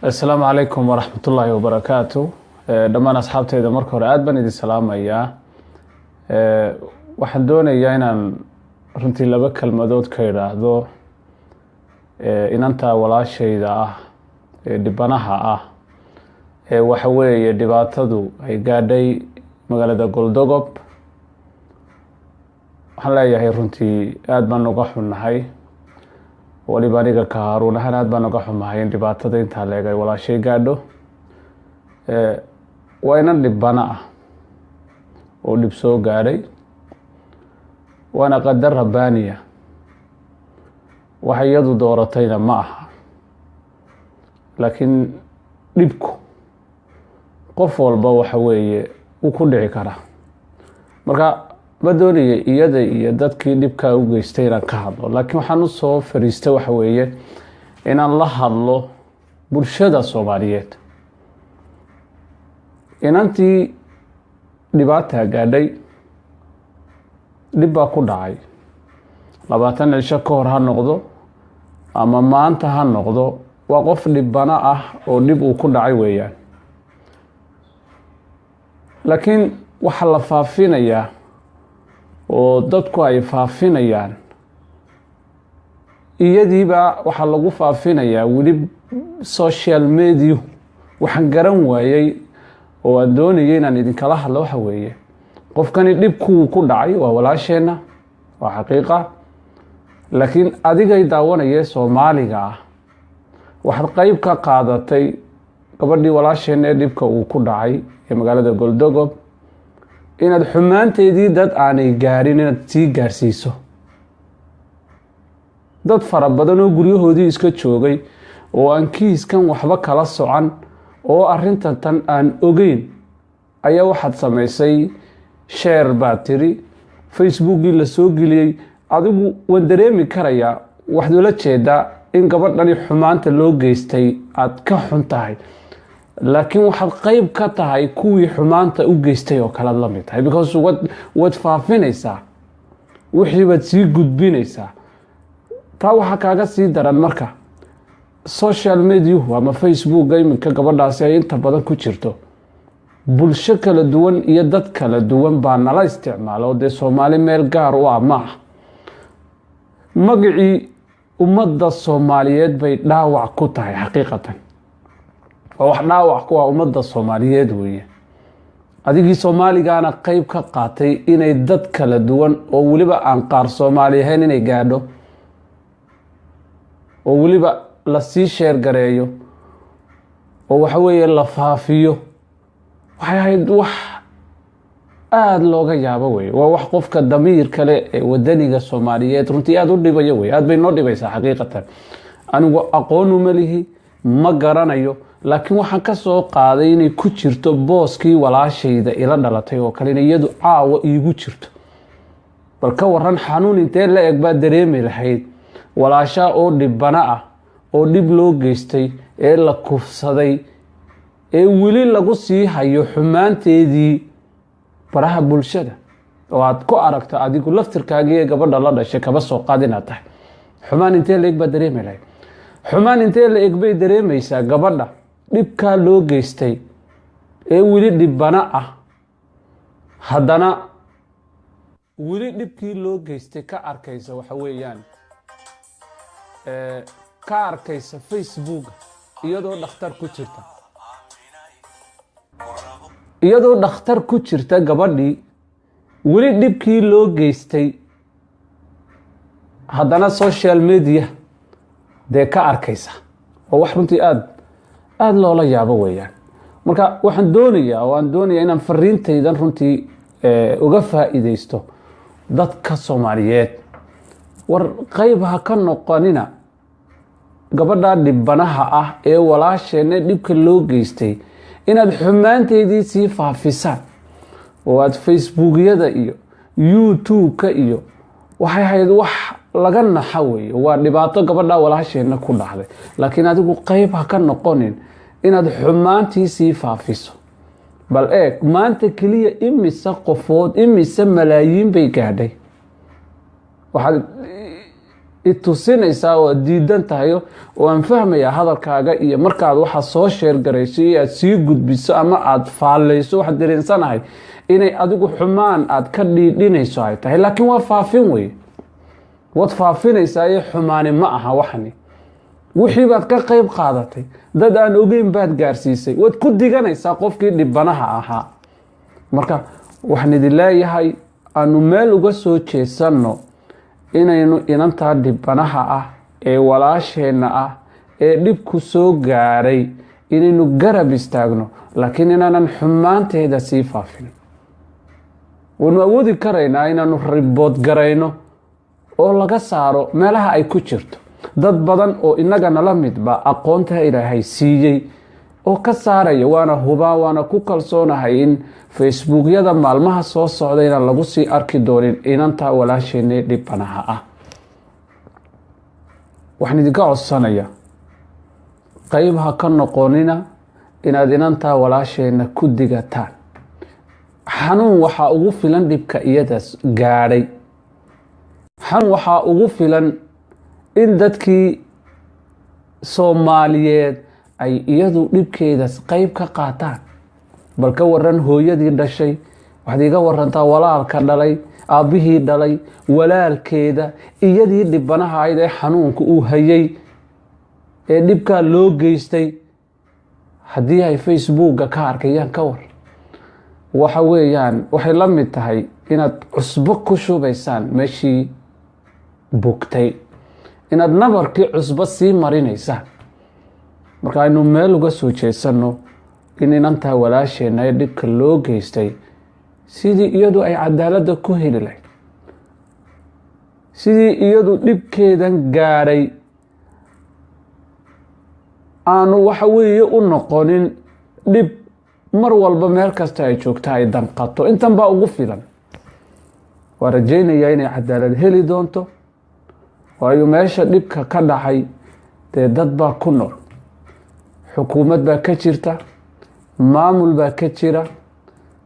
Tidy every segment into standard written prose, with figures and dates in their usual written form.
السلام عليكم ورحمة الله وبركاته. دمان أصحابتي إذا مركور أدبن إذا سلام أياه. waxaan doonayaa inaan runtii laba kalmadood ka yiraahdo inanta walaashayda ah dibanaha ah waxa weeye dhibaatadu ay gaadhay magaalada Goldogob. waxaan leeyahay runtii aad baan uga xunnahay, waliba aniga ka Haruun ahaan aad baan uga xumahay in dhibaatada inta leegay walaashay gaadho. waa inan dhibana ah oo dhib soo gaadhay, waana qadar rabbaaniya, waxa iyadu dooratayna ma aha, laakiin dhibku qof walba waxa weeye uu ku dhici karaa. marka ma doonaya iyada iyo dadkii dhibka u geystay inaan ka hadlo, laakiin waxaan u soo fariistay waxa weeye inaan la hadlo bulshada Soomaaliyeed. inantii dhibaata gaadhay, dhib baa ku dhacay 20 cisho ka hor ha noqdo ama maanta ha noqdo, waa qof dhibana ah oo dhib uu ku dhacay weeyaan. laakiin waxa la faafinayaa oo dadku ay faafinayaan, iyadiiba waxa lagu faafinayaa weli social media. waxaan garan waayay oo aan doonayay inaan idinkala hadlo waxa weeye qofkani dhibku ku dhacay waa walaasheena, waa xaqiiqa, laakiin adigay daawanaya Soomaaliga ah waxaad qayb ka qaadatay gabadhii walaasheena ee dhibka uu ku dhacay ee magaalada Goldogob inaad xumaanteedii dad aanay gaarin inaad sii gaarsiiso. dad fara badan oo guryahoodii iska joogay oo aan kiiskan waxba kala socan oo arrintan tan aan ogeyn ayaa waxaad samaysay share baad tiri, facebookii la soo geliyay. adigu waan dareemi karayaa waxaad ula jeedaa in gabadhani xumaanta loo geystay aad ka xun tahay, laakiin waxaad qayb ka tahay kuwii xumaanta u geystay oo kala la mid tahay, because waad faafinaysaa, wixii baad sii gudbinaysaa. taa waxaa kaaga sii daran marka social media ama facebook iminka gabadhaasi ay inta badan ku jirto, bulsho kala duwan iyo dad kala duwan baa nala isticmaalo. dee Soomaali meel gaar u ah maaha, magacii ummadda Soomaaliyeed bay dhaawac ku tahay. xaqiiqatan waa wax dhaawac ku ah ummadda Soomaaliyeed weeye. adigii Soomaaligaana qayb ka qaatay inay dad kala duwan oo weliba aan qaar Soomaali ahayn inay gaadho, oo weliba la sii sheer gareeyo, oo waxa weeye la faafiyo. waxay ahayd wax aad looga yaabo weeye. waa wax qofka damiir kale ee wadaniga Soomaaliyeed runtii aad u dhibayo weeye. aad bay noo dhibaysaa xaqiiqatan. anigu aqoon uma lihi, ma garanayo, laakiin waxaan ka soo qaaday inay ku jirto booskii walaashayda ila dhalatay oo kale, in iyadu caawa iigu jirto. bal ka waran xanuun intee la eg baad dareemi lahayd walaasha oo dhibana ah oo dhib loo geystay ee la kufsaday ee weli lagu sii hayo xumaanteedii baraha bulshada, oo aad ku aragto adigu laftirkaagii ee gabadha la dhashay kaba soo qaad inaad tahay. xumaan intee la eg baad dareemi lahayd? xumaan intee la eg bay dareemaysaa gabadha dhibkaa loo geystay ee weli dhibana ah, haddana weli dhibkii loo geystay ka arkaysa waxa weeyaan ka arkaysa facebook iyadoo dhakhtar ku jirta, iyadoo dhakhtar ku jirta gabadhii weli dhibkii loo geystay, haddana social media dee ka arkaysa. oo wax runtii aad loola yaabo weeyaan. marka waxaan doonayaa inaan fariintaydan runtii uga faa'iidaysto dadka Soomaaliyeed. war qayb ha ka noqonina gabadha dhibanaha ah ee walaasheena dhibka loo geystay inaad xumaanteedii sii faafisaan oo aad facebookyada iyo youtube-ka iyo waxay ahayd wax laga naxa weeye. waa dhibaato gabadha walaasheena ku dhacday, laakiin adigu qayb ha ka noqonin inaad xumaantii sii faafiso. bal eeg maanta keliya imise qofood, imise malaayiin bay gaadhay. waxaad itusinaysaa oo diidan tahay oo aan fahmaya hadalkaaga iyo markaad waxa soo sheer garayso iyo aad sii gudbiso ama aad faaleyso wax dareensanahay inay adigu xumaan aad ka dhiidhinayso ay tahay laakiin waa faafin wey wad faafinaysaa ee xumaani ma aha waxani wixii baad ka qayb qaadatay dad aan ogeyn baad gaarsiisay wad ku diganaysaa qofkii dhibanaha ahaa marka waxaan idin leeyahay aanu meel uga soo jeesanno inaynu inantaa dhibanaha ah ee walaasheenna ah ee dhibku soo gaaray inaynu garab istaagno laakiin inaanan xumaanteeda sii faafin wanu awoodi karaynaa inaanu ribood garayno oo laga saaro meelaha ay ku jirto dad badan oo inaga nala midba aqoonta ilaahay siiyey oo ka saaraya waana hubaa waana ku kalsoonahay in facebookyada maalmaha soo socda inaan lagu sii arki doonin inantaa walaasheenna dhibanaha ah waxaan idinka codsanaya qayb ha ka noqonina inaad inantaa walaasheenna ku digataan xanuun waxaa ugu filan dhibka iyadaas gaadhay xanuun waxaa ugu filan in dadkii Soomaaliyeed ay iyadu dhibkeedas qayb ka qaataan bal ka waran hooyadii dhashay waxaad iga warantaa walaalka dhalay aabihii dhalay walaalkeeda iyadii dhibanaha ahayd ee xanuunka uu hayay ee dhibka loo geystay haddii ay facebooka ka arkayaan ka war waxa weeyaan waxay la mid tahay inaad cusbo ku shubaysaan meeshii bugtay inaad nabarkii cusbo sii marinaysaan marka aynu meel uga soo jeesanno in inantaa walaasheenna ee dhibka loo geystay sidii iyadu ay cadaaladda ku heli lahayd sidii iyadu dhibkeedan gaadhay aanu waxa weeye u noqonin dhib mar walba meel kasta ay joogta ay danqato intan baa ugu filan waa rajaynayaa inay cadaalad heli doonto waayo meesha dhibka ka dhacay dee dad baa ku nool xukuumad baa ka jirta maamul baa ka jira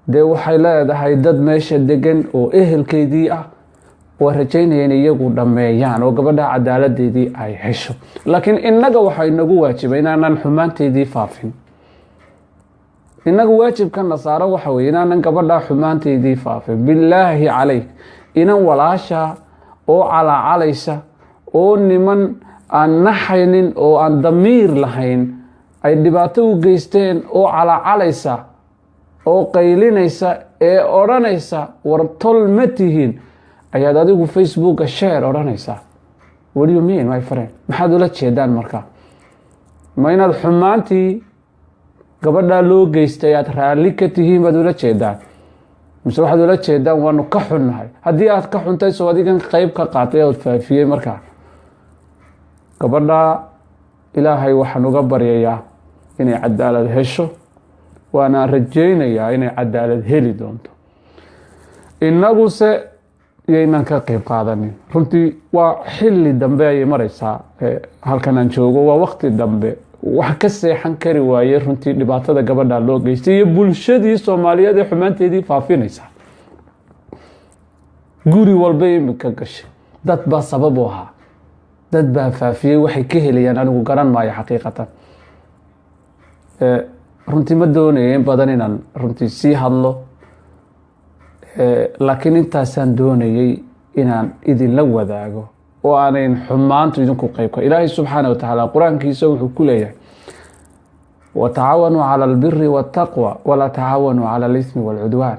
dee waxay leedahay dad meesha degan oo ehelkeedii ah waa rajaynaya in iyagu dhammeeyaan oo gabadha cadaaladeedii ay hesho laakiin innaga waxaa inagu waajibay inaanan xumaanteedii faafin inagu waajibkana saaro waxa weeye inaanan gabadha xumaanteedii faafin bilaahi calayk inan walaasha oo calaacalaysa oo niman aan naxaynin oo aan damiir lahayn ay dhibaato u geysteen oo calaacalaysa oo qaylinaysa ee odhanaysa war tol ma tihiin ayaad adigu facebooka share odhanaysaa what do you mean my friend maxaad ula jeedaan marka ma inaad xumaantii gabadhaa loo geystay aad raalli ka tihiin baad ula jeedaan mise waxaad ula jeedaan waanu ka xunnahay haddii aad ka xuntay soo adigan qayb ka qaatay ood faafiyey markaa gabadhaa ilaahay waxaan uga baryayaa inay cadaalad hesho waana rajaynayaa inay cadaalad heli doonto innaguse yaynan ka qayb qaadanin runtii waa xilli dambe ayay maraysaa halkan aan joogo waa waqti dambe wax ka seexan kari waaye runtii dhibaatada gabadha loo geystay iyo bulshadii Soomaaliyeed ee xumaanteedii faafinaysa guri walba imika gashay dad baa sabab u ahaa dad baa faafiyey waxay ka helayaan anigu garan maayo xaqiiqatan runtii ma doonayo in badan inaan runtii sii hadlo laakiin intaasaan doonayay inaan idinla wadaago oo aanay xumaantu idinku qayb ka ilaahay subxaanahu wa ta'aala quraankiisa wuxuu ku leeyahay وتعاونوا على البر والتقوى ولا تعاونوا على الإثم والعدوان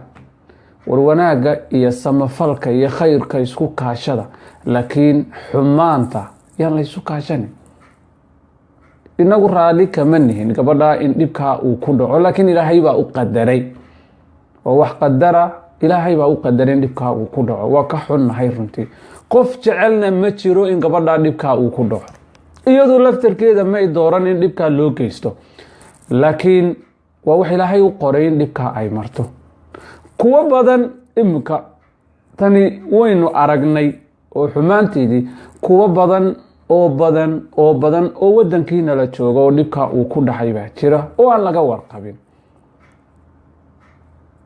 والوناقة هي السمفلك هي خيرك يسكو كاشدة لكن حمانتا يعني يسكو كاشني إنه رالي كمنهن قبل إن نبكى وكله لكن إلهي بقى أقدري ووح قدر إلهي بقى أقدرين نبكى وكله وكحن هيرنتي قف جعلنا متشرو إن قبل نبكى وكله إيادو لفتر كده ما يدوران إن نبكى لوكيستو laakiin waa wax ilaahay u qoray in dhibka ay marto kuwa badan imka tani waynu aragnay oo xumaanteedii kuwa badan oo wadankiina la joogo oo dhibka uu ku dhaxay baa jira oo aan laga warqabin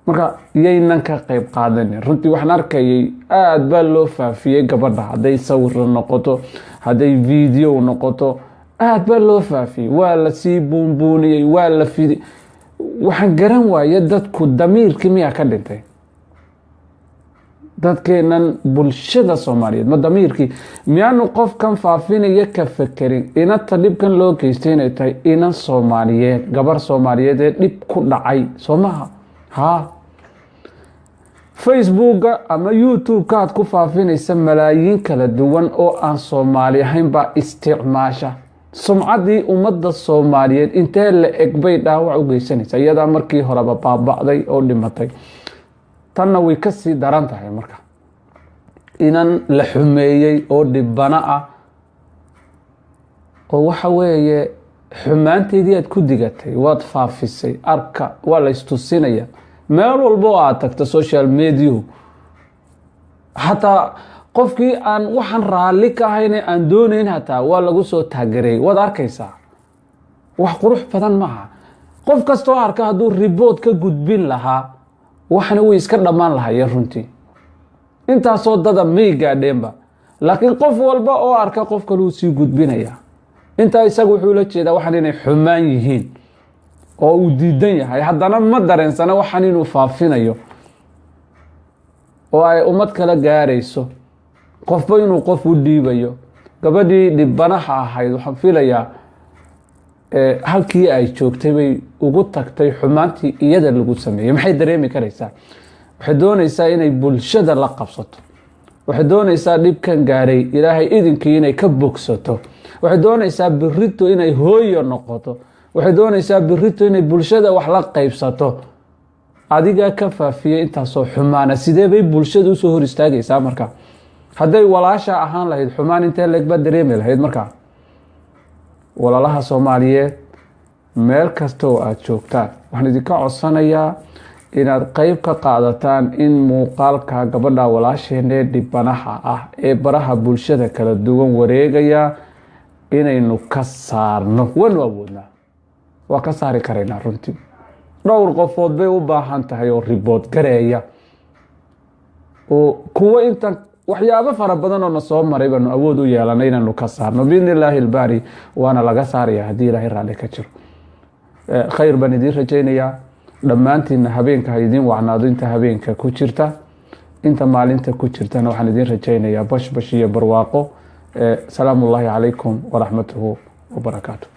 marka yaynan ka qayb qaadanin. runtii waxaan arkayay aad baa loo faafiyey gabadha, hadday sawir noqoto, hadday video noqoto, aad baa loo faafiyey, waa la sii buunbuuniyey, waa la fidi. waxaan garan waaye dadku damiirkii miyaa ka dhintay? dadkeenan bulshada Soomaaliyeed ma damiirkii miyaanu qofkan faafinaya ka fekerin inanta dhibkan loo geystay inay tahay inan Soomaaliyeed, gabar Soomaaliyeed ee dhib ku dhacay Soomaha? Facebook ama YouTube aad ku faafinaysa malaayiin kala duwan oo aan Soomaali ahayn baa isticmaasha. sumcaddii ummadda Soomaaliyeed intee la eg bay dhaawac u geysanaysaa iyadaa markii horeba baaba'day oo dhimatay. tanna way ka sii daran tahay marka inan la xumeeyey oo dhibana ah oo waxa weeye xumaanteedii aad ku digatay, waad faafisay, arka waa la istusinaya meel walba oo aad tagto social media. xataa qofkii aan waxaan raalli ka ahayn aan doonayn hataa waa lagu soo taageeray, waad arkaysaa. wax qurux badan maaha. qof kastoo arka hadduu report ka gudbin lahaa waxna way iska dhammaan lahaayeen runtii. intaasoo dada may gaadheenba, laakiin qof walba oo arka qof kale uu sii gudbinaya. intaa isagu wuxuu la jeedaa waxaan inay xumaan yihiin oo uu diidan yahay, haddana ma dareensana waxaan inuu faafinayo oo ay ummad kala gaarayso, qofba inuu qof u dhiibayo. gabadhii dhibanaha ahayd waxaan filayaa halkii ay joogtay bay ugu tagtay xumaantii iyada lagu sameeyey. maxay dareemi karaysaa? waxay doonaysaa inay bulshada la qabsato, waxay doonaysaa dhibkan gaaray ilaahay idinkii inay ka bogsato, waxay doonaysaa birrito inay hooyo noqoto, waxay doonaysaa birrito inay bulshada wax la qaybsato. adigaa ka faafiyey intaasoo xumaana, sidee bay bulshada usoo hor istaagaysaa marka? hadday walaasha ahaan lahayd xumaan intee leeg baad dareemi lahayd marka? walaalaha Soomaaliyeed meel kasta oo aad joogtaan waxaan idinka codsanayaa inaad qayb ka qaadataan in muuqaalka gabadha walaasheenee dhibanaha ah ee baraha bulshada kala duwan wareegaya inaynu ka saarno. wanu awoodnaa, waa ka saari karaynaa runtii. dhowr qofood bay u baahan tahay oo report gareeya oo kuwa intan waxyaabo fara badan oo na soo maray baanu awood u yeelanay inaanu ka saarno biidnillaahi albaari, waana laga saaraya haddii ilaahay raalli ka jiro. khayr baan idiin rajaynayaa. dhammaantiinna habeenka ha idiin wacnaado inta habeenka ku jirta, inta maalinta ku jirtana waxaan idiin rajaynayaa bashbash iyo barwaaqo. salaamu ullaahi calaykum waraxmatuhu wabarakaatu.